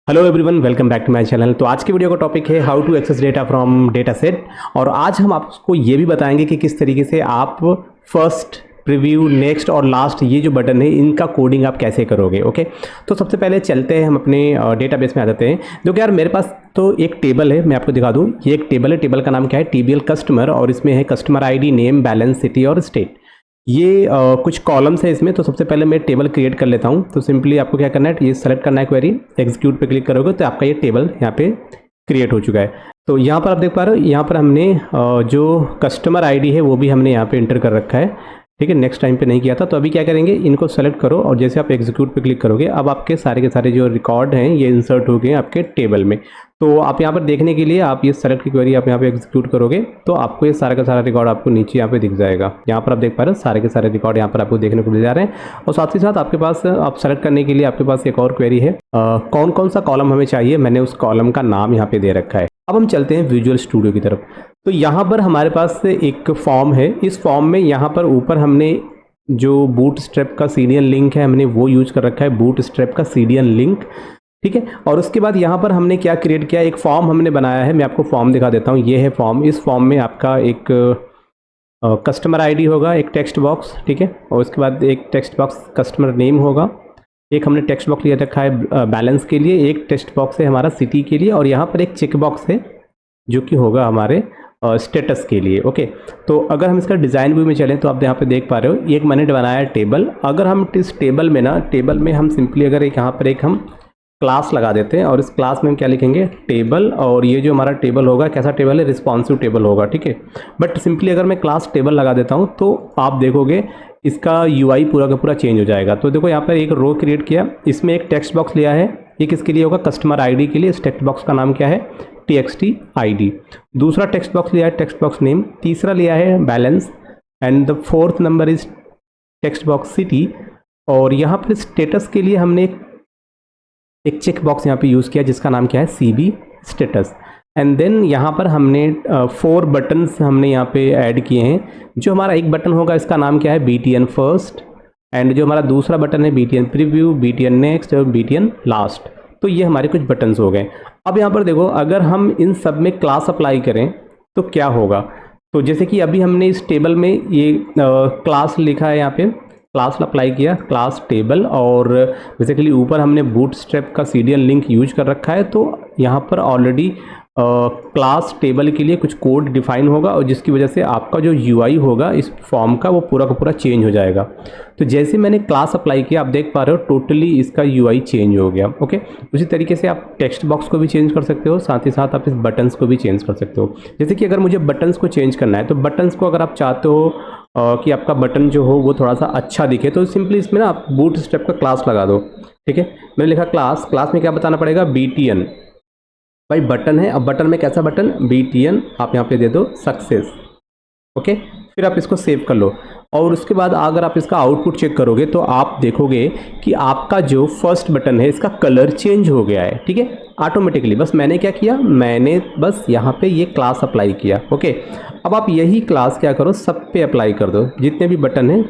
Hello everyone, welcome back to my channel. तो आज की वीडियो का टॉपिक है how to access data from data set. और आज हम आपको ये भी बताएंगे कि किस तरीके से आप फर्स्ट, प्रीव्यू, नेक्स्ट और लास्ट ये जो बटन है इनका कोडिंग आप कैसे करोगे। ओके, तो सबसे पहले चलते हैं हम अपने डेटाबेस में आ जाते हैं। देखो यार, मेरे पास तो एक टेबल है, मैं आपको दिखा दूँ। ये एक टेबल है, टेबल का नाम क्या है, टीबीएल कस्टमर, और इसमें है customer ID, name, balance, city और स्टेट। ये कुछ कॉलम्स है इसमें। तो सबसे पहले मैं टेबल क्रिएट कर लेता हूँ। तो सिंपली आपको क्या करना है, ये सेलेक्ट करना है क्वेरी, एग्जीक्यूट पे क्लिक करोगे तो आपका ये टेबल यहाँ पे क्रिएट हो चुका है। तो यहाँ पर आप देख पा रहे हो, यहाँ पर हमने जो कस्टमर आईडी है वो भी हमने यहाँ पे इंटर कर रखा है। ठीक है, नेक्स्ट टाइम पे नहीं किया था। तो अभी क्या करेंगे, इनको सेलेक्ट करो और जैसे आप एग्जीक्यूट पे क्लिक करोगे अब आपके सारे के सारे जो रिकॉर्ड हैं ये इंसर्ट हो गए आपके टेबल में। तो आप यहाँ पर देखने के लिए आप ये सेलेक्ट की क्वेरी आप यहाँ पे एग्जीक्यूट करोगे तो आपको ये सारा का सारा रिकॉर्ड आपको नीचे यहाँ पे दिख जाएगा। यहाँ पर आप देख पा रहे हो सारे के सारे रिकॉर्ड यहाँ पर आपको देखने को मिल जा रहे हैं। और साथ ही साथ आपके पास आप सेलेक्ट करने के लिए आपके पास एक और क्वेरी है, कौन कौन सा कॉलम हमें चाहिए, मैंने उस कॉलम का नाम यहाँ पे दे रखा है। अब हम चलते हैं विजुअल स्टूडियो की तरफ। तो यहाँ पर हमारे पास एक फॉर्म है। इस फॉर्म में यहाँ पर ऊपर हमने जो बूटस्ट्रैप का सीरियल लिंक है हमने वो यूज कर रखा है, बूटस्ट्रैप का सीरियल लिंक। ठीक है, और उसके बाद यहाँ पर हमने क्या क्रिएट किया, एक फॉर्म हमने बनाया है। मैं आपको फॉर्म दिखा देता हूँ, ये है फॉर्म। इस फॉर्म में आपका एक कस्टमर आईडी होगा, एक टेक्स्ट बॉक्स, ठीक है, और उसके बाद एक टेक्स्ट बॉक्स कस्टमर नेम होगा, एक हमने टेक्स्ट बॉक्स लिया रखा है बैलेंस के लिए, एक टेक्स्ट बॉक्स है हमारा सिटी के लिए, और यहाँ पर एक चेक बॉक्स है जो कि होगा हमारे स्टेटस के लिए। ओके, तो अगर हम इसका डिज़ाइन व्यू में चलें तो आप यहाँ पे देख पा रहे हो एक मैंने बनाया है टेबल। अगर हम इस टेबल में ना, टेबल में हम सिंपली अगर एक यहाँ पर एक हम क्लास लगा देते हैं और इस क्लास में हम क्या लिखेंगे, टेबल। और ये जो हमारा टेबल होगा कैसा टेबल है, रिस्पॉन्सिव टेबल होगा। ठीक है, बट सिंपली अगर मैं क्लास टेबल लगा देता हूँ तो आप देखोगे इसका यूआई पूरा का पूरा चेंज हो जाएगा। तो देखो यहाँ पर एक रो क्रिएट किया, इसमें एक टेक्स्ट बॉक्स लिया है, ये किसके लिए होगा, कस्टमर आईडी के लिए। इस टेक्स्ट बॉक्स का नाम क्या है, txt id। दूसरा टेक्स्ट बॉक्स लिया है टेक्स्ट बॉक्स नेम, तीसरा लिया है balance, and the fourth number is text box city. और यहाँ पर स्टेटस के लिए हमने एक चेक बॉक्स यहाँ पे यूज़ किया जिसका नाम क्या है, cb स्टेटस। एंड देन यहाँ पर हमने 4 बटन्स हमने यहाँ पे ऐड किए हैं। जो हमारा एक बटन होगा इसका नाम क्या है, btn फर्स्ट, एंड जो हमारा दूसरा बटन है btn प्रीव्यू, btn नेक्स्ट और btn लास्ट। तो ये हमारे कुछ बटन्स हो गए। अब यहाँ पर देखो, अगर हम इन सब में क्लास अप्लाई करें तो क्या होगा। तो जैसे कि अभी हमने इस टेबल में ये क्लास लिखा है, यहाँ पे क्लास अप्लाई किया, क्लास टेबल, और बेसिकली ऊपर हमने बूटस्ट्रैप का सीरियल लिंक यूज कर रखा है। तो यहाँ पर ऑलरेडी क्लास टेबल के लिए कुछ कोड डिफाइन होगा और जिसकी वजह से आपका जो यूआई होगा इस फॉर्म का वो पूरा का पूरा चेंज हो जाएगा। तो जैसे मैंने क्लास अप्लाई किया आप देख पा रहे हो टोटली इसका यूआई चेंज हो गया। ओके, उसी तरीके से आप टेक्स्ट बॉक्स को भी चेंज कर सकते हो, साथ ही साथ आप इस बटन्स को भी चेंज कर सकते हो। जैसे कि अगर मुझे बटन्स को चेंज करना है तो बटन्स को अगर आप चाहते हो कि आपका बटन जो हो वो थोड़ा सा अच्छा दिखे तो सिंपली इसमें ना आप बूटस्ट्रैप का क्लास लगा दो। ठीक है, मैंने लिखा क्लास, क्लास में क्या बताना पड़ेगा, btn। भाई बटन है, अब बटन में कैसा बटन, btn, आप यहाँ पे दे दो सक्सेस। ओके, फिर आप इसको सेव कर लो। और उसके बाद अगर आप इसका आउटपुट चेक करोगे तो आप देखोगे कि आपका जो फर्स्ट बटन है इसका कलर चेंज हो गया है। ठीक है, ऑटोमेटिकली। बस मैंने क्या किया, मैंने बस यहाँ पे ये क्लास अप्लाई किया। ओके, अब आप यही क्लास क्या करो, सब पे अप्लाई कर दो, जितने भी बटन हैं।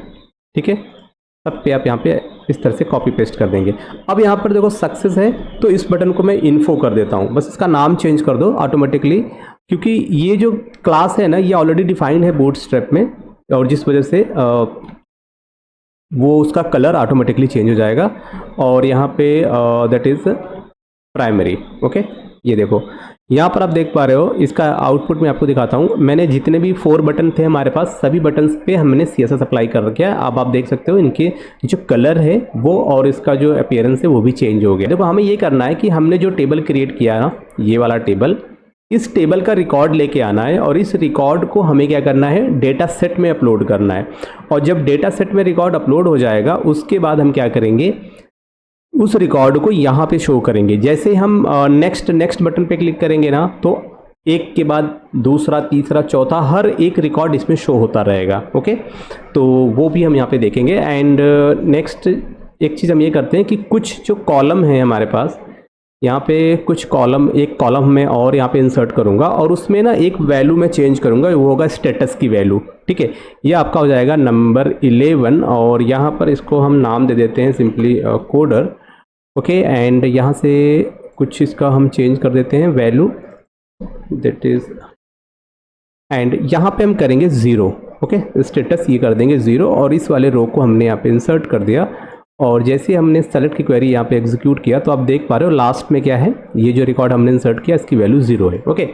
ठीक है, सब पे आप यहाँ पे इस तरह से कॉपी पेस्ट कर देंगे। अब यहाँ पर देखो सक्सेस है तो इस बटन को मैं इन्फो कर देता हूँ, बस इसका नाम चेंज कर दो ऑटोमेटिकली, क्योंकि ये जो क्लास है ना ये ऑलरेडी डिफाइंड है बूटस्ट्रैप में, और जिस वजह से वो उसका कलर ऑटोमेटिकली चेंज हो जाएगा। और यहाँ पे दैट इज़ प्राइमरी। ओके, ये देखो यहाँ पर आप देख पा रहे हो, इसका आउटपुट मैं आपको दिखाता हूँ। मैंने जितने भी 4 बटन थे हमारे पास सभी बटन्स पे हमने CSS अप्लाई कर रखा है। अब आप देख सकते हो इनके जो कलर है वो और इसका जो अपीयरेंस है वो भी चेंज हो गया। देखो हमें ये करना है कि हमने जो टेबल क्रिएट किया ना, ये वाला टेबल, इस टेबल का रिकॉर्ड लेके आना है और इस रिकॉर्ड को हमें क्या करना है, डेटा सेट में अपलोड करना है। और जब डेटा सेट में रिकॉर्ड अपलोड हो जाएगा उसके बाद हम क्या करेंगे, उस रिकॉर्ड को यहाँ पे शो करेंगे। जैसे हम नेक्स्ट बटन पे क्लिक करेंगे ना तो एक के बाद दूसरा, तीसरा, चौथा, हर एक रिकॉर्ड इसमें शो होता रहेगा। ओके, तो वो भी हम यहाँ पे देखेंगे। एंड नेक्स्ट एक चीज़ हम ये करते हैं कि कुछ जो कॉलम है हमारे पास, यहाँ पे कुछ कॉलम, एक कॉलम मैं और यहाँ पे इंसर्ट करूँगा और उसमें ना एक वैल्यू मैं चेंज करूँगा, वो होगा स्टेटस की वैल्यू। ठीक है, ये आपका हो जाएगा नंबर 11 और यहाँ पर इसको हम नाम दे देते हैं सिंपली कोडर। ओके, एंड यहाँ से कुछ इसका हम चेंज कर देते हैं वैल्यू, दैट इज, एंड यहाँ पे हम करेंगे 0। ओके, स्टेटस ये कर देंगे 0 और इस वाले रो को हमने यहाँ पे इंसर्ट कर दिया। और जैसे हमने सेलेक्ट की क्वेरी यहाँ पे एग्जीक्यूट किया तो आप देख पा रहे हो लास्ट में क्या है, ये जो रिकॉर्ड हमने इंसर्ट किया इसकी वैल्यू 0 है। ओके,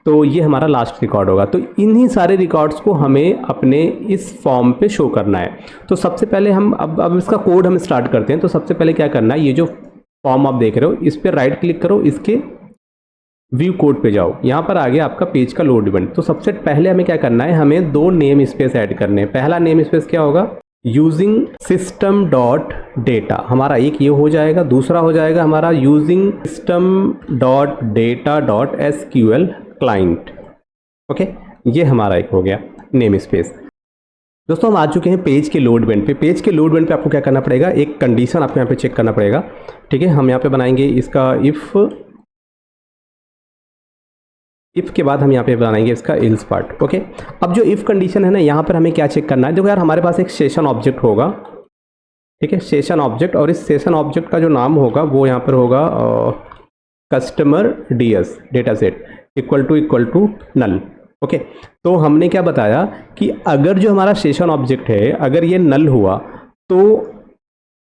तो ये हमारा लास्ट रिकॉर्ड होगा। तो इन्हीं सारे रिकॉर्ड्स को हमें अपने इस फॉर्म पे शो करना है। तो सबसे पहले हम अब इसका कोड हम स्टार्ट करते हैं। तो सबसे पहले क्या करना है, ये जो फॉर्म आप देख रहे हो इस पर राइट क्लिक करो, इसके व्यू कोड पे जाओ, यहाँ पर आ गया आपका पेज का लोड इवेंट। तो सबसे पहले हमें क्या करना है, हमें 2 नेम स्पेस ऐड करने हैं। पहला नेम स्पेस क्या होगा, यूजिंग सिस्टम डॉट डेटा, हमारा एक ये हो जाएगा। दूसरा हो जाएगा हमारा using system dot data dot SQL client. Okay, ये हमारा एक हो गया नेम स्पेस। दोस्तों हम आ चुके हैं पेज के लोड इवेंट पे। पेज के लोड इवेंट पे आपको क्या करना पड़ेगा, एक कंडीशन आपको यहाँ पे चेक करना पड़ेगा। ठीक है, हम यहाँ पे बनाएंगे इसका इफ़ के बाद हम यहाँ पे बनाएंगे इसका इल्स पार्ट। ओके, अब जो इफ़ कंडीशन है ना, यहाँ पर हमें क्या चेक करना है, देखो यार हमारे पास एक सेशन ऑब्जेक्ट होगा। ठीक है, सेशन ऑब्जेक्ट, और इस सेशन ऑब्जेक्ट का जो नाम होगा वो यहाँ पर होगा customer DS data set equal to null. Okay, तो हमने क्या बताया कि अगर जो हमारा सेशन ऑब्जेक्ट है अगर ये नल हुआ तो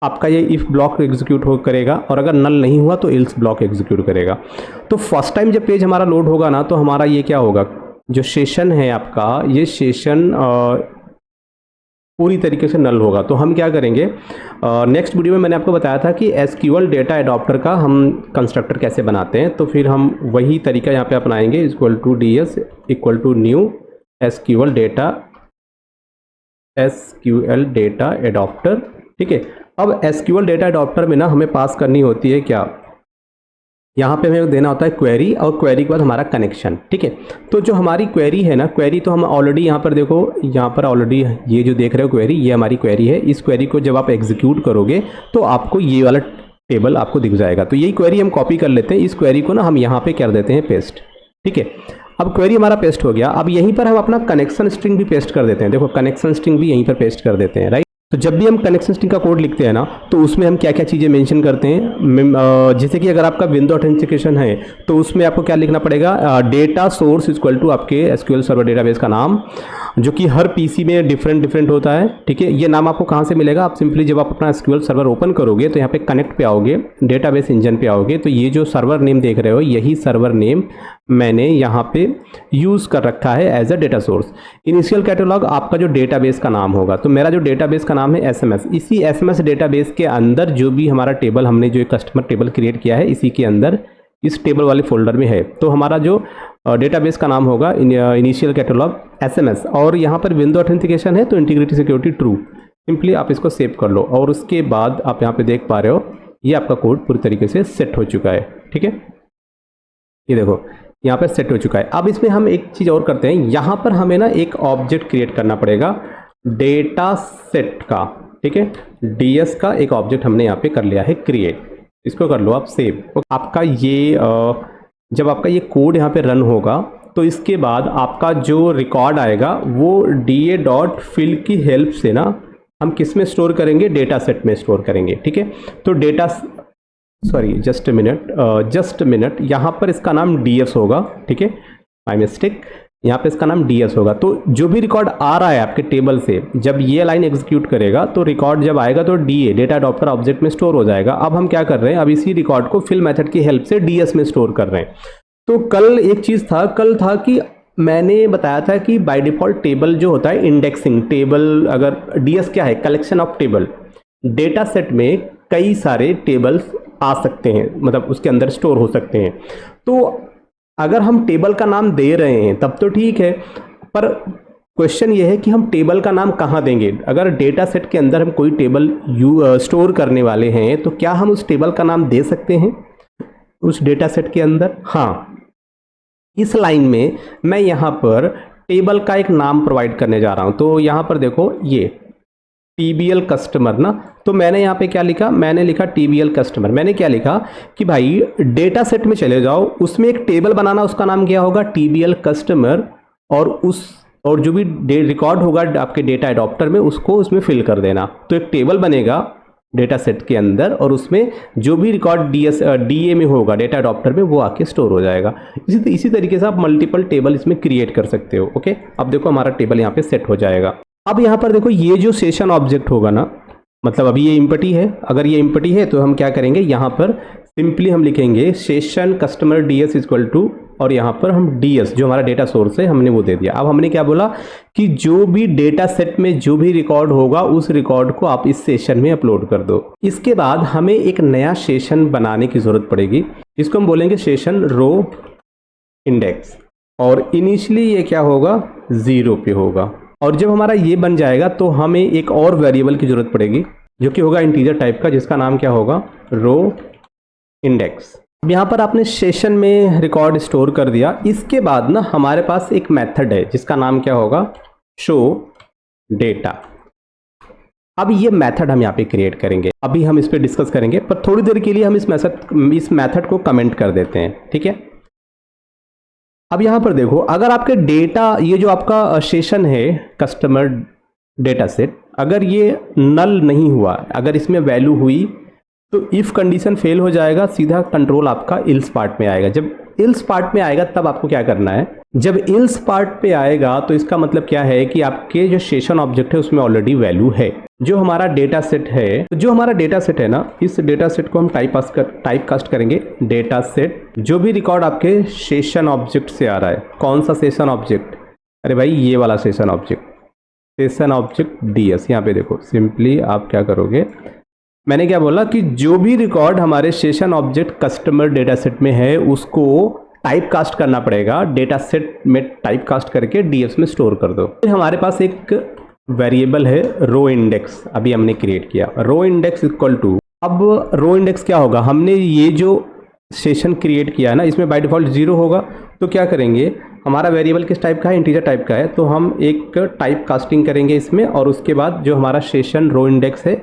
आपका ये इफ़ ब्लॉक एग्जीक्यूट हो करेगा, और अगर नल नहीं हुआ तो एल्स ब्लॉक एग्जीक्यूट करेगा। तो फर्स्ट टाइम जब पेज हमारा लोड होगा ना, तो हमारा ये क्या होगा, जो सेशन है आपका, ये सेशन पूरी तरीके से नल होगा। तो हम क्या करेंगे, नेक्स्ट वीडियो में मैंने आपको बताया था कि SQL डेटा एडॉप्टर का हम कंस्ट्रक्टर कैसे बनाते हैं। तो फिर हम वही तरीका यहाँ पे अपनाएंगे, equal to DS equal to new SQL data adapter. ठीक है, अब SQL डेटा एडॉप्टर में ना हमें पास करनी होती है क्या, यहाँ पे हमें देना होता है क्वेरी, और क्वेरी के बाद हमारा कनेक्शन। ठीक है, तो जो हमारी क्वेरी है ना, क्वेरी तो हम ऑलरेडी यहाँ पर देखो, यहाँ पर ऑलरेडी ये जो देख रहे हो क्वेरी, ये हमारी क्वेरी है। इस क्वेरी को जब आप एग्जीक्यूट करोगे तो आपको ये वाला टेबल आपको दिख जाएगा। तो यही क्वेरी हम कॉपी कर लेते हैं, इस क्वेरी को ना हम यहाँ पे कर देते हैं पेस्ट। ठीक है, अब क्वेरी हमारा पेस्ट हो गया। अब यहीं पर हम अपना कनेक्शन स्ट्रिंग भी पेस्ट कर देते हैं। देखो कनेक्शन स्ट्रिंग भी यहीं पर पेस्ट कर देते हैं, राइट। तो जब भी हम कनेक्शन स्ट्रिंग का कोड लिखते हैं ना, तो उसमें हम क्या क्या चीज़ें मेंशन करते हैं, जैसे कि अगर आपका विंडो ऑथेंटिकेशन है तो उसमें आपको क्या लिखना पड़ेगा, डेटा सोर्स इक्वल टू आपके SQL सर्वर डेटाबेस का नाम, जो कि हर PC में डिफरेंट होता है। ठीक है, ये नाम आपको कहाँ से मिलेगा, आप सिंपली जब आप अपना SQL सर्वर ओपन करोगे तो यहाँ पे कनेक्ट पे आओगे, डेटाबेस इंजन पे आओगे, तो ये जो सर्वर नेम देख रहे हो यही सर्वर नेम मैंने यहाँ पे यूज़ कर रखा है as a data source. Initial catalogue आपका जो डेटाबेस का नाम होगा, तो मेरा जो डेटाबेस का नाम है SMS। इसी SMS डेटाबेस के अंदर जो भी हमारा टेबल, हमने जो एक कस्टमर टेबल क्रिएट किया है, इसी के अंदर इस टेबल वाले फोल्डर में है। तो हमारा जो डेटाबेस का नाम होगा इनिशियल कैटलॉग SMS, और यहाँ पर विंडो ऑथेंटिकेशन है तो इंटीग्रिटी सिक्योरिटी ट्रू। सिंपली आप इसको सेव कर लो, और उसके बाद आप यहाँ पे देख पा रहे हो ये आपका कोड पूरी तरीके से सेट हो चुका है। ठीक है, ये देखो यहाँ पर सेट हो चुका है। अब इसमें हम एक चीज़ और करते हैं, यहाँ पर हमें ना एक ऑब्जेक्ट क्रिएट करना पड़ेगा डेटा सेट का। ठीक है, DS का एक ऑब्जेक्ट हमने यहाँ पे कर लिया है क्रिएट, इसको कर लो आप सेव। आपका ये जब आपका ये कोड यहाँ पे रन होगा तो इसके बाद आपका जो रिकॉर्ड आएगा वो DA.fill की हेल्प से ना हम किस में स्टोर करेंगे, डेटा सेट में स्टोर करेंगे। ठीक है, तो जस्ट मिनट, यहाँ पर इसका नाम DS होगा। ठीक है, माय मिस्टेक, यहाँ पे इसका नाम DS होगा। तो जो भी रिकॉर्ड आ रहा है आपके टेबल से, जब ये लाइन एग्जीक्यूट करेगा तो रिकॉर्ड जब आएगा तो DA डेटा एडॉप्टर ऑब्जेक्ट में स्टोर हो जाएगा। अब हम क्या कर रहे हैं, अब इसी रिकॉर्ड को फिल मेथड की हेल्प से DS में स्टोर कर रहे हैं। तो कल एक चीज़ कल था कि मैंने बताया था कि बाय डिफ़ॉल्ट टेबल जो होता है इंडेक्सिंग टेबल, अगर DS क्या है, collection of table, data set में कई सारे टेबल्स आ सकते हैं, मतलब उसके अंदर स्टोर हो सकते हैं। तो अगर हम टेबल का नाम दे रहे हैं तब तो ठीक है, पर क्वेश्चन ये है कि हम टेबल का नाम कहाँ देंगे। अगर डेटा सेट के अंदर हम कोई टेबल स्टोर करने वाले हैं तो क्या हम उस टेबल का नाम दे सकते हैं उस डेटा सेट के अंदर? हाँ, इस लाइन में मैं यहाँ पर टेबल का एक नाम प्रोवाइड करने जा रहा हूँ। तो यहाँ पर देखो ये TBL कस्टमर ना, तो मैंने यहाँ पे क्या लिखा, मैंने लिखा TBL कस्टमर। मैंने क्या लिखा कि भाई डेटा सेट में चले जाओ, उसमें एक टेबल बनाना, उसका नाम क्या होगा, TBL कस्टमर, और जो भी रिकॉर्ड होगा आपके डेटा एडॉप्टर में उसको उसमें फिल कर देना। तो एक टेबल बनेगा डेटा सेट के अंदर, और उसमें जो भी रिकॉर्ड डीए में होगा, डेटा अडॉप्टर में, वो आके स्टोर हो जाएगा। इसी तरीके से आप मल्टीपल टेबल इसमें क्रिएट कर सकते हो। ओके, अब देखो हमारा टेबल यहाँ पे सेट हो जाएगा। अब यहाँ पर देखो ये जो सेशन ऑब्जेक्ट होगा ना, मतलब अभी ये इम्पटी है, अगर ये इम्पटी है तो हम क्या करेंगे, यहाँ पर सिंपली हम लिखेंगे session customer DS equal to, और यहाँ पर हम डीएस जो हमारा डेटा सोर्स है हमने वो दे दिया। अब हमने क्या बोला कि जो भी डेटा सेट में जो भी रिकॉर्ड होगा उस रिकॉर्ड को आप इस सेशन में अपलोड कर दो। इसके बाद हमें एक नया सेशन बनाने की जरूरत पड़ेगी, इसको हम बोलेंगे सेशन रो इंडेक्स, और इनिशियली ये क्या होगा, 0 पे होगा। और जब हमारा ये बन जाएगा तो हमें एक और वेरिएबल की जरूरत पड़ेगी जो कि होगा इंटीजर टाइप का, जिसका नाम क्या होगा, रो इंडेक्स। अब यहाँ पर आपने सेशन में रिकॉर्ड स्टोर कर दिया। इसके बाद ना हमारे पास एक मेथड है जिसका नाम क्या होगा, शो डेटा। अब ये मेथड हम यहाँ पे क्रिएट करेंगे, अभी हम इस पे डिस्कस करेंगे, पर थोड़ी देर के लिए हम इस मेथड को कमेंट कर देते हैं, ठीक है। अब यहाँ पर देखो, अगर आपके डेटा, ये जो आपका सेशन है कस्टमर डेटा सेट, अगर ये नल नहीं हुआ, अगर इसमें वैल्यू हुई तो इफ कंडीशन फेल हो जाएगा, सीधा कंट्रोल आपका इल्स पार्ट में आएगा। जब इल्स पार्ट में आएगा तब आपको क्या करना है, जब इल्स पार्ट पे आएगा तो इसका मतलब क्या है कि आपके जो सेशन ऑब्जेक्ट है उसमें ऑलरेडी वैल्यू है। जो हमारा डेटा सेट है ना, इस डेटा सेट को हम टाइप कास्ट करेंगे डेटा सेट, जो भी रिकॉर्ड आपके सेशन ऑब्जेक्ट से आ रहा है। कौन सा सेशन ऑब्जेक्ट, अरे भाई ये वाला session object, session object DS. यहाँ पे देखो, सिंपली आप क्या करोगे, मैंने क्या बोला कि जो भी रिकॉर्ड हमारे session object customer data set में है उसको टाइप कास्ट करना पड़ेगा, डेटा सेट में टाइप कास्ट करके डीएस में स्टोर कर दो। फिर हमारे पास एक वेरिएबल है रो इंडेक्स, अभी हमने क्रिएट किया, रो इंडेक्स इक्वल टू, अब रो इंडेक्स क्या होगा, हमने ये जो सेशन क्रिएट किया है ना, इसमें बाय डिफॉल्ट 0 होगा, तो क्या करेंगे, हमारा वेरिएबल किस टाइप का है, इंटीजर टाइप का है, तो हम एक टाइप कास्टिंग करेंगे इसमें, और उसके बाद जो हमारा सेशन रो इंडेक्स है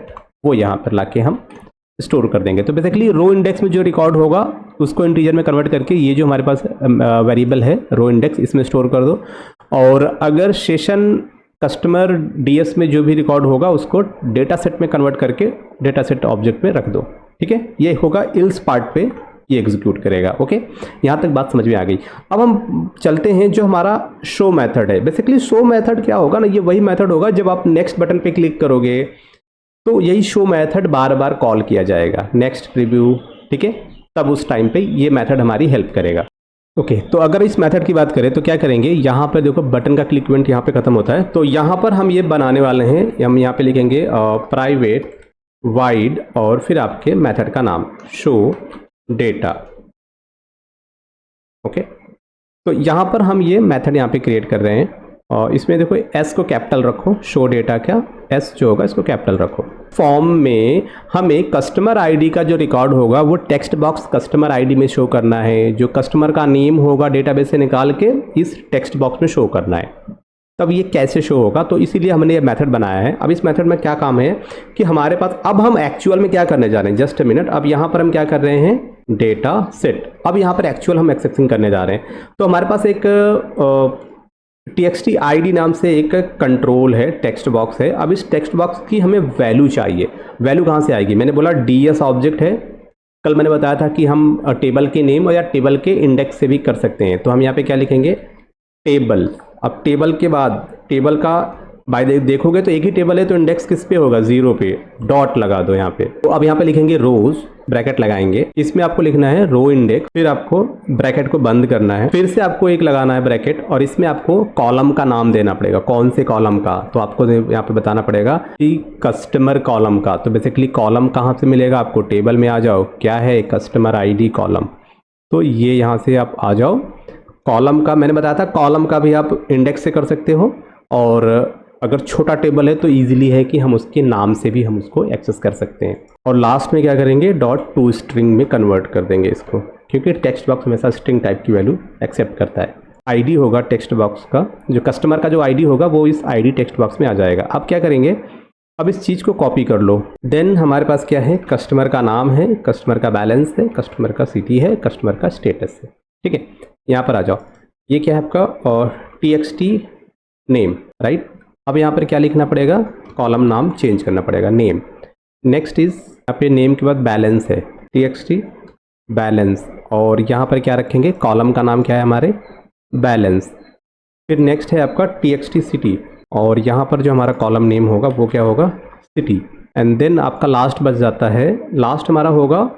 वो यहाँ पर लाके हम स्टोर कर देंगे। तो बेसिकली रो इंडेक्स में जो रिकॉर्ड होगा उसको इंटीजर में कन्वर्ट करके ये जो हमारे पास वेरिएबल है रो इंडेक्स, इसमें स्टोर कर दो। और अगर सेशन कस्टमर डीएस में जो भी रिकॉर्ड होगा उसको डेटा सेट में कन्वर्ट करके डेटा सेट ऑब्जेक्ट में रख दो, ठीक है। ये होगा इल्स पार्ट पे ये एग्जीक्यूट करेगा। ओके, यहाँ तक बात समझ में आ गई। अब हम चलते हैं जो हमारा शो मेथड है। बेसिकली शो मेथड क्या होगा ना, ये वही मेथड होगा जब आप नेक्स्ट बटन पे क्लिक करोगे तो यही शो मेथड बार बार कॉल किया जाएगा, नेक्स्ट प्रीव्यू, ठीक है, तब उस टाइम पे ये मेथड हमारी हेल्प करेगा। ओके, तो अगर इस मेथड की बात करें तो क्या करेंगे, यहाँ पर देखो बटन का क्लिक इवेंट यहाँ पे खत्म होता है, तो यहाँ पर हम ये बनाने वाले हैं, हम यहाँ पे लिखेंगे प्राइवेट वाइड और फिर आपके मेथड का नाम शो डेटा। ओके, तो यहाँ पर हम ये मेथड यहाँ पे क्रिएट कर रहे हैं, और इसमें देखो एस को कैपिटल रखो, शो डेटा क्या एस जो होगा इसको कैपिटल रखो। फॉर्म में हमें कस्टमर आईडी का जो रिकॉर्ड होगा वो टेक्स्ट बॉक्स कस्टमर आईडी में शो करना है, जो कस्टमर का नेम होगा डेटाबेस से निकाल के इस टेक्स्ट बॉक्स में शो करना है। तब ये कैसे शो होगा, तो इसीलिए हमने ये मेथड बनाया है। अब इस मेथड में क्या काम है कि हमारे पास, अब हम एक्चुअल में क्या करने जा रहे हैं, जस्ट अ मिनट, अब यहाँ पर हम क्या कर रहे हैं, डेटा सेट, अब यहाँ पर एक्चुअल हम एक्सेसिंग करने जा रहे हैं। तो हमारे पास एक txt id नाम से एक कंट्रोल है, टेक्स्ट बॉक्स है। अब इस टेक्स्ट बॉक्स की हमें वैल्यू चाहिए, वैल्यू कहाँ से आएगी, मैंने बोला ds ऑब्जेक्ट है, कल मैंने बताया था कि हम टेबल के नेम या टेबल के इंडेक्स से भी कर सकते हैं। तो हम यहाँ पे क्या लिखेंगे, टेबल। अब टेबल के बाद टेबल का बाय देखोगे तो एक ही टेबल है, तो इंडेक्स किस पे होगा, 0 पे, डॉट लगा दो यहाँ पे। तो अब यहाँ पे लिखेंगे रोज, ब्रैकेट लगाएंगे, इसमें आपको लिखना है रो इंडेक्स, फिर आपको ब्रैकेट को बंद करना है, फिर से आपको एक लगाना है ब्रैकेट, और इसमें आपको कॉलम का नाम देना पड़ेगा, कौन से कॉलम का, तो आपको यहाँ पे बताना पड़ेगा कि कस्टमर कॉलम का। तो बेसिकली कॉलम कहाँ से मिलेगा आपको, टेबल में आ जाओ, क्या है, कस्टमर ID कॉलम, तो ये यहाँ से आप आ जाओ। कॉलम का मैंने बताया था, कॉलम का भी आप इंडेक्स से कर सकते हो, और अगर छोटा टेबल है तो इजीली है कि हम उसके नाम से भी हम उसको एक्सेस कर सकते हैं। और लास्ट में क्या करेंगे, डॉट टू स्ट्रिंग में कन्वर्ट कर देंगे इसको, क्योंकि टेक्स्ट बॉक्स हमेशा स्ट्रिंग टाइप की वैल्यू एक्सेप्ट करता है। आईडी होगा टेक्स्ट बॉक्स का, जो कस्टमर का जो आईडी होगा वो इस आईडी टेक्स्ट बॉक्स में आ जाएगा। अब क्या करेंगे, अब इस चीज़ को कॉपी कर लो, देन हमारे पास क्या है, कस्टमर का नाम है, कस्टमर का बैलेंस है, कस्टमर का सिटी है, कस्टमर का स्टेटस है, ठीक है। यहाँ पर आ जाओ, ये क्या है आपका, और txt नेम, राइट। अब यहाँ पर क्या लिखना पड़ेगा, कॉलम नाम चेंज करना पड़ेगा, नेम। नेक्स्ट इज यहाँ पे नेम के बाद बैलेंस है, txt बैलेंस, और यहाँ पर क्या रखेंगे, कॉलम का नाम क्या है हमारे, बैलेंस। फिर नेक्स्ट है आपका txt सिटी, और यहाँ पर जो हमारा कॉलम नेम होगा वो क्या होगा, सिटी। एंड देन आपका लास्ट बच जाता है, लास्ट हमारा होगा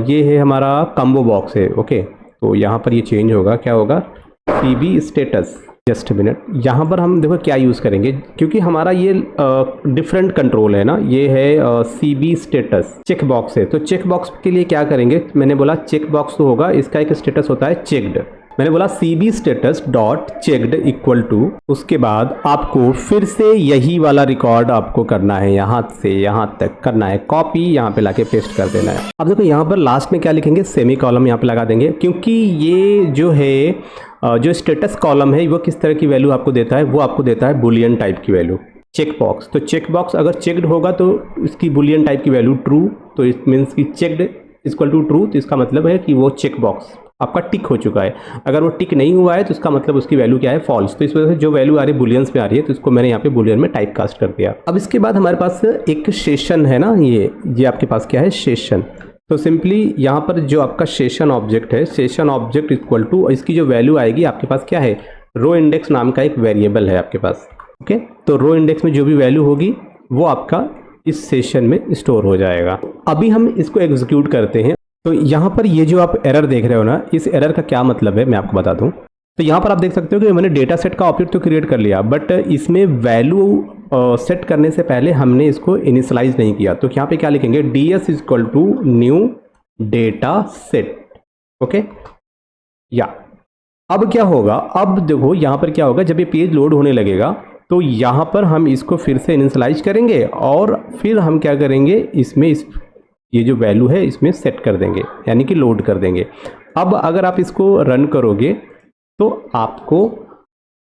ये है हमारा कम्बो बॉक्स है, ओके। तो यहाँ पर ये चेंज होगा, क्या होगा, cb स्टेटस। जस्ट मिनट, यहाँ पर हम देखो क्या यूज़ करेंगे, क्योंकि हमारा ये डिफरेंट कंट्रोल है ना, ये है cb स्टेटस, चेक बॉक्स है। तो चेक बॉक्स के लिए क्या करेंगे, मैंने बोला चेक बॉक्स तो होगा, इसका एक स्टेटस होता है चेक्ड। मैंने बोला cb status dot checked equal to, उसके बाद आपको फिर से यही वाला रिकॉर्ड आपको करना है, यहाँ से यहाँ तक करना है, कॉपी यहाँ पे लाके पेस्ट कर देना है। अब देखो यहाँ पर लास्ट में क्या लिखेंगे, सेमी कॉलम यहाँ पे लगा देंगे, क्योंकि ये जो है जो स्टेटस कॉलम है वो किस तरह की वैल्यू आपको देता है, वो आपको देता है बुलियन टाइप की वैल्यू। चेक बॉक्स, तो चेक बॉक्स अगर चेक्ड होगा तो इसकी बुलियन टाइप की वैल्यू ट्रू, तो इट मीन्स कि चेक्ड इक्वल टू ट्रू, तो इसका मतलब है कि वो चेक बॉक्स आपका टिक हो चुका है। अगर वो टिक नहीं हुआ है तो इसका मतलब उसकी वैल्यू क्या है, फॉल्स। तो इस वजह से जो वैल्यू आ रही है बुलियंस में आ रही है, तो इसको मैंने यहाँ पे बुलियन में टाइप कास्ट कर दिया। अब इसके बाद हमारे पास एक सेशन है ना, ये आपके पास क्या है, सेशन। तो सिंपली यहाँ पर जो आपका सेशन ऑब्जेक्ट है, सेशन ऑब्जेक्ट इक्वल टू, इसकी जो वैल्यू आएगी आपके पास क्या है, रो इंडेक्स नाम का एक वेरिएबल है आपके पास, ओके। तो रो इंडेक्स में जो भी वैल्यू होगी वो आपका इस सेशन में स्टोर हो जाएगा। अभी हम इसको एग्जीक्यूट करते हैं। तो यहाँ पर ये जो आप एरर देख रहे हो ना, इस एरर का क्या मतलब है मैं आपको बता दूँ। तो यहाँ पर आप देख सकते हो कि मैंने डेटा सेट का ऑब्जेक्ट तो क्रिएट कर लिया, बट इसमें वैल्यू सेट करने से पहले हमने इसको इनिशियलाइज नहीं किया। तो यहाँ पे क्या लिखेंगे, ds equal to new data set, okay. या अब क्या होगा, अब देखो यहाँ पर क्या होगा, जब ये पेज लोड होने लगेगा तो यहाँ पर हम इसको फिर से इनिशियलाइज करेंगे, और फिर हम क्या करेंगे, इसमें ये जो वैल्यू है इसमें सेट कर देंगे, यानी कि लोड कर देंगे। अब अगर आप इसको रन करोगे तो आपको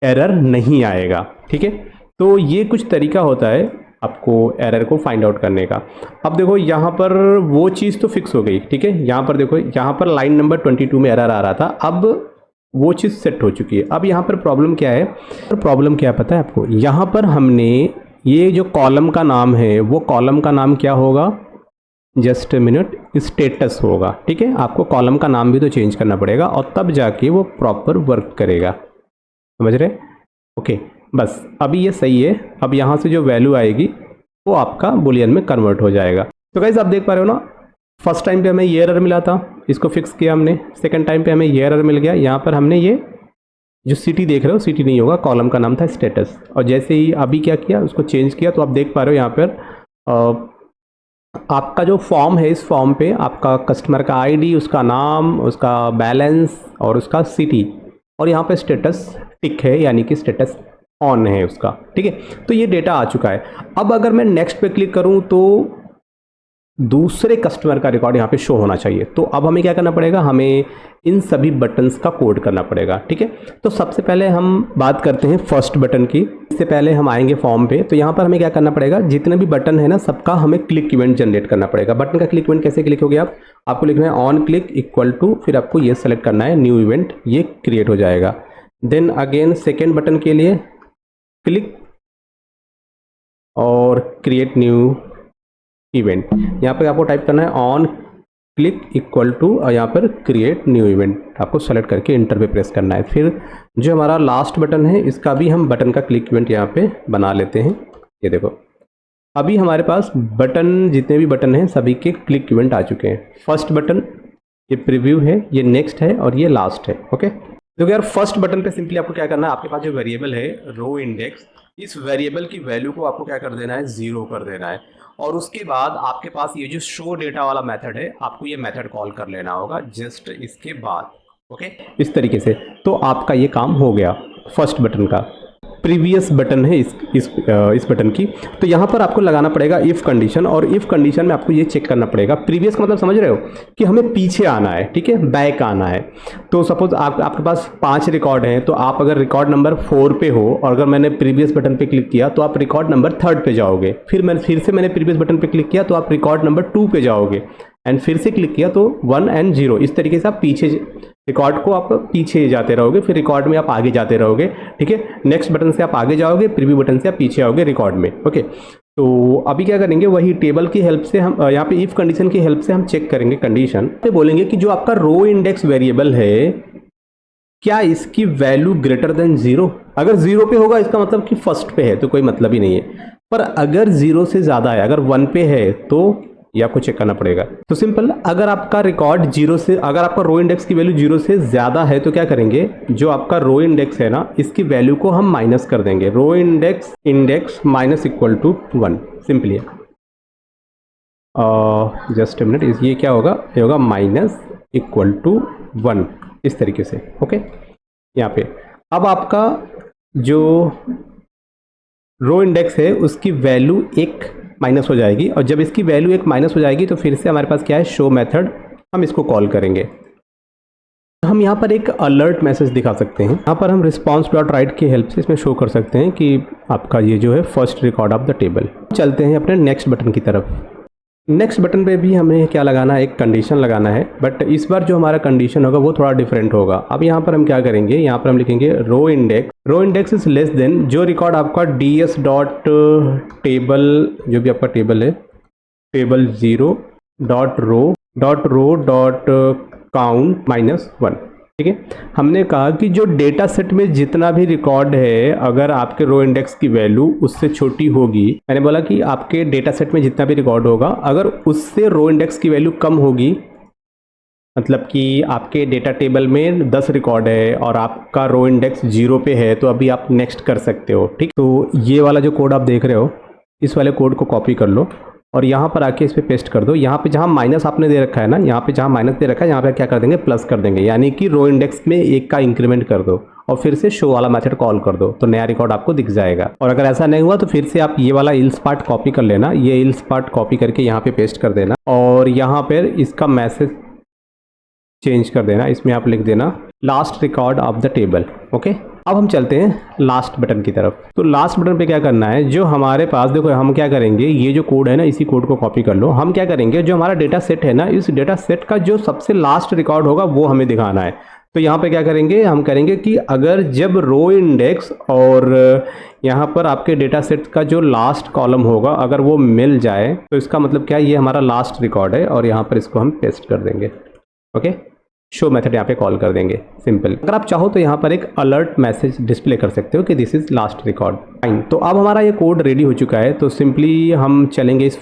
एरर नहीं आएगा, ठीक है। तो ये कुछ तरीका होता है आपको एरर को फाइंड आउट करने का। अब देखो यहाँ पर वो चीज़ तो फिक्स हो गई, ठीक है। यहाँ पर देखो, यहाँ पर लाइन नंबर 22 में एरर आ रहा था, अब वो चीज़ सेट हो चुकी है। अब यहाँ पर प्रॉब्लम क्या है, प्रॉब्लम क्या पता है आपको, यहाँ पर हमने ये जो कॉलम का नाम है, वो कॉलम का नाम क्या होगा, जस्ट मिनट, स्टेटस होगा, ठीक है। आपको कॉलम का नाम भी तो चेंज करना पड़ेगा, और तब जाके वो प्रॉपर वर्क करेगा, समझ रहे, ओके। बस अभी ये सही है। अब यहाँ से जो वैल्यू आएगी वो आपका बुलियन में कन्वर्ट हो जाएगा। तो गाइस आप देख पा रहे हो ना, फर्स्ट टाइम पे हमें ये एरर मिला था, इसको फिक्स किया हमने। सेकंड टाइम पे हमें ये एरर मिल गया, यहाँ पर हमने ये जो सिटी देख रहे हो, सिटी नहीं होगा, कॉलम का नाम था स्टेटस, और जैसे ही अभी क्या किया, उसको चेंज किया। तो आप देख पा रहे हो यहाँ पर आपका जो फॉर्म है, इस फॉर्म पे आपका कस्टमर का आईडी, उसका नाम, उसका बैलेंस और उसका सिटी, और यहाँ पे स्टेटस टिक है, यानी कि स्टेटस ऑन है उसका, ठीक है। तो ये डेटा आ चुका है। अब अगर मैं नेक्स्ट पे क्लिक करूँ तो दूसरे कस्टमर का रिकॉर्ड यहाँ पे शो होना चाहिए। तो अब हमें क्या करना पड़ेगा, हमें इन सभी बटन्स का कोड करना पड़ेगा, ठीक है। तो सबसे पहले हम बात करते हैं फर्स्ट बटन की। इससे पहले हम आएंगे फॉर्म पे। तो यहाँ पर हमें क्या करना पड़ेगा, जितने भी बटन है ना, सबका हमें क्लिक इवेंट जनरेट करना पड़ेगा। बटन का क्लिक इवेंट कैसे क्लिक हो गया, आपको लिखना है ऑन क्लिक इक्वल टू, फिर आपको ये सेलेक्ट करना है न्यू इवेंट, ये क्रिएट हो जाएगा। देन अगेन सेकेंड बटन के लिए क्लिक और क्रिएट न्यू इवेंट, यहाँ पर आपको टाइप करना है ऑन क्लिक इक्वल टू, और यहाँ पर क्रिएट न्यू इवेंट आपको सेलेक्ट करके इंटर पे प्रेस करना है। फिर जो हमारा लास्ट बटन है, इसका भी हम बटन का क्लिक इवेंट यहाँ पे बना लेते हैं। ये देखो, अभी हमारे पास बटन, जितने भी बटन हैं सभी के क्लिक इवेंट आ चुके हैं। फर्स्ट बटन ये प्रीव्यू है, ये नेक्स्ट है, और ये लास्ट है, ओके। देखो यार, फर्स्ट बटन पे सिंपली आपको क्या करना है, आपके पास जो वेरिएबल है रो इंडेक्स, इस वेरिएबल की वैल्यू को आपको क्या कर देना है, 0 कर देना है। और उसके बाद आपके पास ये जो शो डेटा वाला मेथड है, आपको ये मेथड कॉल कर लेना होगा जस्ट इसके बाद, ओके, इस तरीके से। तो आपका ये काम हो गया फर्स्ट बटन का। प्रीवियस बटन है इस बटन की, तो यहाँ पर आपको लगाना पड़ेगा इफ़ कंडीशन, और इफ़ कंडीशन में आपको ये चेक करना पड़ेगा, प्रीवियस का मतलब समझ रहे हो कि हमें पीछे आना है, ठीक है, बैक आना है। तो सपोज आपके पास 5 रिकॉर्ड हैं, तो आप अगर रिकॉर्ड नंबर 4 पे हो, और अगर मैंने प्रीवियस बटन पे क्लिक किया तो आप रिकॉर्ड नंबर 3 पे जाओगे। फिर से मैंने प्रीवियस बटन पे क्लिक किया तो आप रिकॉर्ड नंबर 2 पे जाओगे, एंड फिर से क्लिक किया तो 1 और 0। इस तरीके से आप पीछे रिकॉर्ड को आप पीछे जाते रहोगे, फिर रिकॉर्ड में आप आगे जाते रहोगे, ठीक है। नेक्स्ट बटन से आप आगे जाओगे, प्रीव्यू बटन से आप पीछे आओगे रिकॉर्ड में, ओके। तो अभी क्या करेंगे, वही टेबल की हेल्प से हम यहाँ पे इफ कंडीशन की हेल्प से हम चेक करेंगे कंडीशन पे। बोलेंगे कि जो आपका रो इंडेक्स वेरिएबल है, क्या इसकी वैल्यू ग्रेटर देन 0। अगर 0 पे होगा इसका मतलब कि फर्स्ट पे है, तो कोई मतलब ही नहीं है। पर अगर 0 से ज़्यादा है, अगर 1 पे है, तो ये आपको चेक करना पड़ेगा। तो सिंपल, अगर आपका रिकॉर्ड 0 से, अगर आपका रो इंडेक्स की वैल्यू 0 से ज़्यादा है तो क्या करेंगे, जो आपका रो इंडेक्स है ना, इसकी वैल्यू को हम माइनस कर देंगे। Row index minus equal to 1, simply है। जस्ट ए मिनट, ये क्या होगा, ये होगा माइनस इक्वल टू 1, इस तरीके से। ओके, यहाँ पे अब आपका जो रो इंडेक्स है उसकी वैल्यू 1 माइनस हो जाएगी, और जब इसकी वैल्यू 1 माइनस हो जाएगी तो फिर से हमारे पास क्या है, शो मेथड, हम इसको कॉल करेंगे। हम यहाँ पर एक अलर्ट मैसेज दिखा सकते हैं। यहाँ पर हम रिस्पॉन्स डॉट राइट की हेल्प से इसमें शो कर सकते हैं कि आपका ये जो है first record of the table. चलते हैं अपने नेक्स्ट बटन की तरफ। नेक्स्ट बटन पे भी हमें क्या लगाना है, एक कंडीशन लगाना है, बट इस बार जो हमारा कंडीशन होगा वो थोड़ा डिफरेंट होगा। अब यहाँ पर हम क्या करेंगे, यहाँ पर हम लिखेंगे row index is less than, जो रिकॉर्ड आपका ds डॉट टेबल, जो भी आपका टेबल है, table 0 dot row dot count -1। ठीक है, हमने कहा कि जो डेटा सेट में जितना भी रिकॉर्ड है, अगर आपके रो इंडेक्स की वैल्यू उससे छोटी होगी, मैंने बोला कि आपके डेटा सेट में जितना भी रिकॉर्ड होगा अगर उससे रो इंडेक्स की वैल्यू कम होगी, मतलब कि आपके डेटा टेबल में 10 रिकॉर्ड है और आपका रो इंडेक्स 0 पे है, तो अभी आप नेक्स्ट कर सकते हो। ठीक, तो ये वाला जो कोड आप देख रहे हो, इस वाले कोड को कॉपी कर लो और यहाँ पर आके इस पर पेस्ट कर दो। यहाँ पे जहाँ माइनस आपने दे रखा है ना, यहाँ पे जहाँ माइनस दे रखा है, यहाँ पे क्या कर देंगे, प्लस कर देंगे, यानी कि रो इंडेक्स में 1 का इंक्रीमेंट कर दो और फिर से शो वाला मेथड कॉल कर दो, तो नया रिकॉर्ड आपको दिख जाएगा। और अगर ऐसा नहीं हुआ तो फिर से आप ये वाला इल्स पार्ट कॉपी कर लेना, ये इल्स पार्ट कॉपी करके यहाँ पे पेस्ट कर देना और यहाँ पर इसका मैसेज चेंज कर देना। इसमें आप लिख देना last record of the table. Okay, अब हम चलते हैं लास्ट बटन की तरफ। तो लास्ट बटन पे क्या करना है, जो हमारे पास, देखो हम क्या करेंगे, ये जो कोड है ना, इसी कोड को कॉपी कर लो। हम क्या करेंगे, जो हमारा डेटा सेट है ना, इस डेटा सेट का जो सबसे लास्ट रिकॉर्ड होगा वो हमें दिखाना है। तो यहाँ पे क्या करेंगे, हम करेंगे कि अगर जब रो इंडेक्स और यहाँ पर आपके डेटा सेट का जो लास्ट कॉलम होगा अगर वो मिल जाए, तो इसका मतलब क्या है, ये हमारा लास्ट रिकॉर्ड है और यहाँ पर इसको हम पेस्ट कर देंगे। ओके, शो मेथड यहाँ पे कॉल कर देंगे, सिंपल। अगर आप चाहो तो यहाँ पर एक अलर्ट मैसेज डिस्प्ले कर सकते हो कि this is last record. Fine, तो अब हमारा ये कोड रेडी हो चुका है। तो सिंपली हम चलेंगे, इस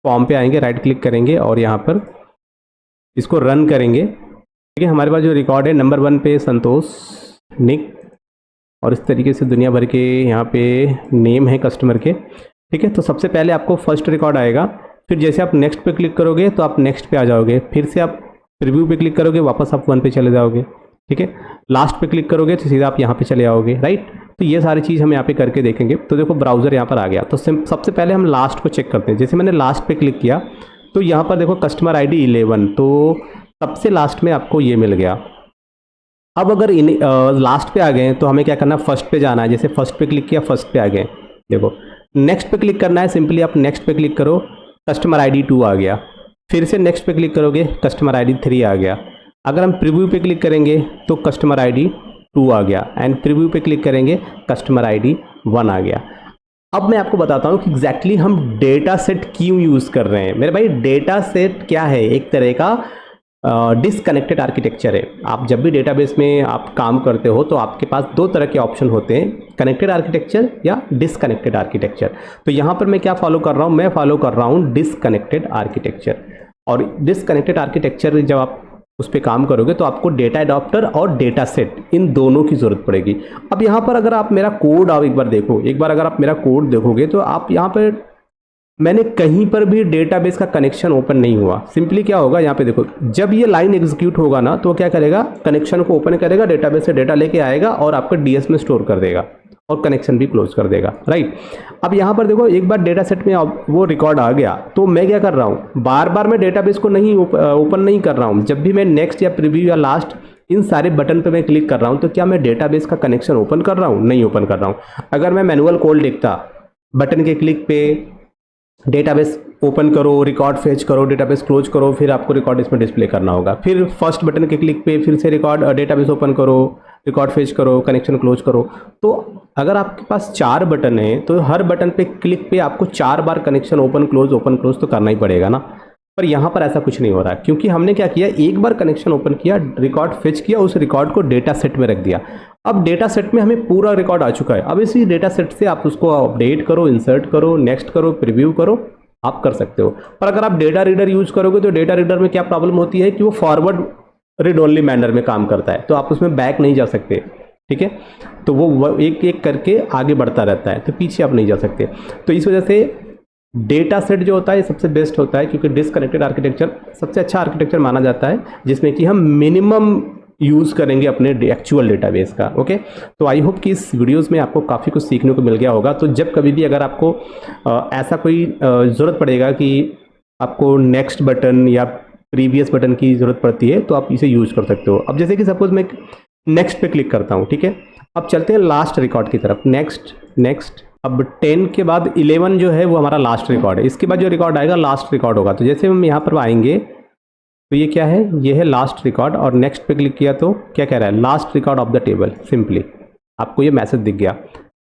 फॉर्म पे आएंगे, राइट क्लिक करेंगे और यहाँ पर इसको रन करेंगे। ठीक है, हमारे पास जो रिकॉर्ड है नंबर 1 पे संतोष निक, और इस तरीके से दुनिया भर के यहाँ पे नेम है कस्टमर के। ठीक है, तो सबसे पहले आपको फर्स्ट रिकॉर्ड आएगा, फिर जैसे आप नेक्स्ट पे क्लिक करोगे तो आप नेक्स्ट पे आ जाओगे, फिर से आप प्रीव्यू पे क्लिक करोगे, वापस आप 1 पे चले जाओगे। ठीक है, लास्ट पे क्लिक करोगे तो सीधा आप यहाँ पे चले आओगे। राइट, तो ये सारी चीज़ हम यहाँ पे करके देखेंगे। तो देखो ब्राउज़र यहाँ पर आ गया। तो सबसे पहले हम लास्ट को चेक करते हैं। जैसे मैंने लास्ट पे क्लिक किया तो यहाँ पर देखो कस्टमर ID 11, तो सबसे लास्ट में आपको ये मिल गया। अब अगर लास्ट पे आ गए तो हमें क्या करना है, फर्स्ट पे जाना है। जैसे फर्स्ट पे क्लिक किया, फर्स्ट पे आ गए। देखो नेक्स्ट पे क्लिक करना है, सिंपली आप नेक्स्ट पे क्लिक करो, कस्टमर ID 2 आ गया। फिर से नेक्स्ट पे क्लिक करोगे, कस्टमर ID 3 आ गया। अगर हम प्रीव्यू पे क्लिक करेंगे तो कस्टमर ID 2 आ गया, एंड प्रीव्यू पे क्लिक करेंगे कस्टमर ID 1 आ गया। अब मैं आपको बताता हूँ कि एग्जैक्टली हम डेटा सेट क्यों यूज़ कर रहे हैं। मेरे भाई, डेटा सेट क्या है, एक तरह का डिसकनेक्टेड आर्किटेक्चर है। आप जब भी डेटाबेस में आप काम करते हो तो आपके पास 2 तरह के ऑप्शन होते हैं, कनेक्टेड आर्किटेक्चर या डिसकनेक्टेड आर्किटेक्चर। तो यहाँ पर मैं क्या फॉलो कर रहा हूँ, मैं फॉलो कर रहा हूँ डिसकनेक्टेड आर्किटेक्चर। और डिसकनेक्टेड आर्किटेक्चर जब आप उस पर काम करोगे तो आपको डेटा एडॉप्टर और डेटा सेट, इन दोनों की ज़रूरत पड़ेगी। अब यहाँ पर अगर आप मेरा कोड आओ एक बार देखो, एक बार अगर आप मेरा कोड देखोगे तो आप यहाँ पर, मैंने कहीं पर भी डेटाबेस का कनेक्शन ओपन नहीं हुआ। सिंपली क्या होगा, यहाँ पे देखो, जब ये लाइन एग्जीक्यूट होगा ना तो क्या करेगा, कनेक्शन को ओपन करेगा, डेटाबेस से डेटा लेके आएगा और आपका DS में स्टोर कर देगा और कनेक्शन भी क्लोज कर देगा। राइट, अब यहाँ पर देखो, एक बार डेटा सेट में वो रिकॉर्ड आ गया तो मैं क्या कर रहा हूँ, बार बार मैं डेटाबेस को नहीं ओपन नहीं कर रहा हूँ। जब भी मैं नेक्स्ट या प्रीव्यू या लास्ट इन सारे बटन पे मैं क्लिक कर रहा हूँ तो क्या मैं डेटाबेस का कनेक्शन ओपन कर रहा हूँ, नहीं ओपन कर रहा हूँ। अगर मैं मैनुअल कोड लिखता, बटन के क्लिक पे डेटाबेस ओपन करो, रिकॉर्ड फेच करो, डेटाबेस क्लोज करो, फिर आपको रिकॉर्ड इसमें डिस्प्ले करना होगा। फिर फर्स्ट बटन के क्लिक पे फिर से रिकॉर्ड डेटाबेस ओपन करो, रिकॉर्ड फेच करो, कनेक्शन क्लोज करो। तो अगर आपके पास 4 बटन है तो हर बटन पे क्लिक पे आपको 4 बार कनेक्शन ओपन क्लोज तो करना ही पड़ेगा ना। पर यहाँ पर ऐसा कुछ नहीं हो रहा है, क्योंकि हमने क्या किया, एक बार कनेक्शन ओपन किया, रिकॉर्ड फेच किया, उस रिकॉर्ड को डेटा सेट में रख दिया। अब डेटा सेट में हमें पूरा रिकॉर्ड आ चुका है। अब इसी डेटा सेट से आप उसको अपडेट करो, इंसर्ट करो, नेक्स्ट करो, प्रीव्यू करो, आप कर सकते हो। पर अगर आप डेटा रीडर यूज करोगे तो डेटा रीडर में क्या प्रॉब्लम होती है कि वो फॉरवर्ड रीड ओनली मैनर में काम करता है, तो आप उसमें बैक नहीं जा सकते, ठीक है। तो वो एक एक करके आगे बढ़ता रहता है, तो पीछे आप नहीं जा सकते। तो इस वजह से डेटा सेट जो होता है सबसे बेस्ट होता है, क्योंकि डिस्कनेक्टेड आर्किटेक्चर सबसे अच्छा आर्किटेक्चर माना जाता है, जिसमें कि हम मिनिमम यूज़ करेंगे अपने एक्चुअल डेटाबेस का। ओके, तो आई होप कि इस वीडियोस में आपको काफ़ी कुछ सीखने को मिल गया होगा। तो जब कभी भी अगर आपको ऐसा कोई ज़रूरत पड़ेगा कि आपको नेक्स्ट बटन या प्रीवियस बटन की ज़रूरत पड़ती है, तो आप इसे यूज़ कर सकते हो। अब जैसे कि सपोज मैं नेक्स्ट पे क्लिक करता हूँ, ठीक है। अब चलते हैं लास्ट रिकॉर्ड की तरफ। नेक्स्ट अब 10 के बाद 11 जो है वो हमारा लास्ट रिकॉर्ड है। इसके बाद जो रिकॉर्ड आएगा लास्ट रिकॉर्ड होगा। तो जैसे हम यहाँ पर आएंगे तो ये क्या है, ये है लास्ट रिकॉर्ड, और नेक्स्ट पे क्लिक किया तो क्या कह रहा है, last record of the table. Simply आपको ये मैसेज दिख गया।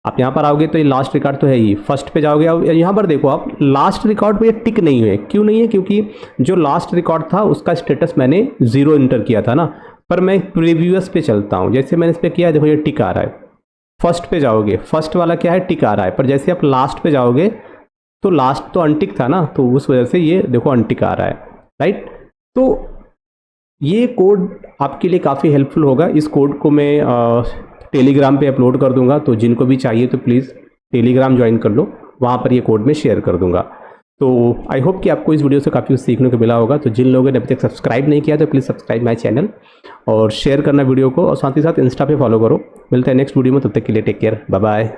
आप यहाँ पर आओगे तो ये लास्ट रिकॉर्ड तो है ही। फर्स्ट पे जाओगे, अब यहाँ पर देखो आप लास्ट रिकॉर्ड पे ये टिक नहीं है। क्यों नहीं है? क्योंकि जो लास्ट रिकॉर्ड था उसका स्टेटस मैंने 0 इंटर किया था ना। पर मैं प्रीवियस पे चलता हूँ, जैसे मैंने इस पर किया, देखो ये टिक आ रहा है। फर्स्ट पे जाओगे, फर्स्ट वाला क्या है, टिक आ रहा है। पर जैसे आप लास्ट पे जाओगे तो लास्ट तो अनटिक था ना, तो उस वजह से ये देखो अनटिक आ रहा है, राइट। तो ये कोड आपके लिए काफ़ी हेल्पफुल होगा। इस कोड को मैं टेलीग्राम पे अपलोड कर दूंगा, तो जिनको भी चाहिए तो प्लीज़ टेलीग्राम ज्वाइन कर लो, वहाँ पर ये कोड मैं शेयर कर दूंगा। तो आई होप कि आपको इस वीडियो से काफ़ी कुछ सीखने को मिला होगा। तो जिन लोगों ने अभी तक सब्सक्राइब नहीं किया तो प्लीज़ सब्सक्राइब माय चैनल और शेयर करना वीडियो को, और साथ ही साथ इंस्टा पे फॉलो करो। मिलते हैं नेक्स्ट वीडियो में, तब तक के लिए टेक केयर, बाय बाय।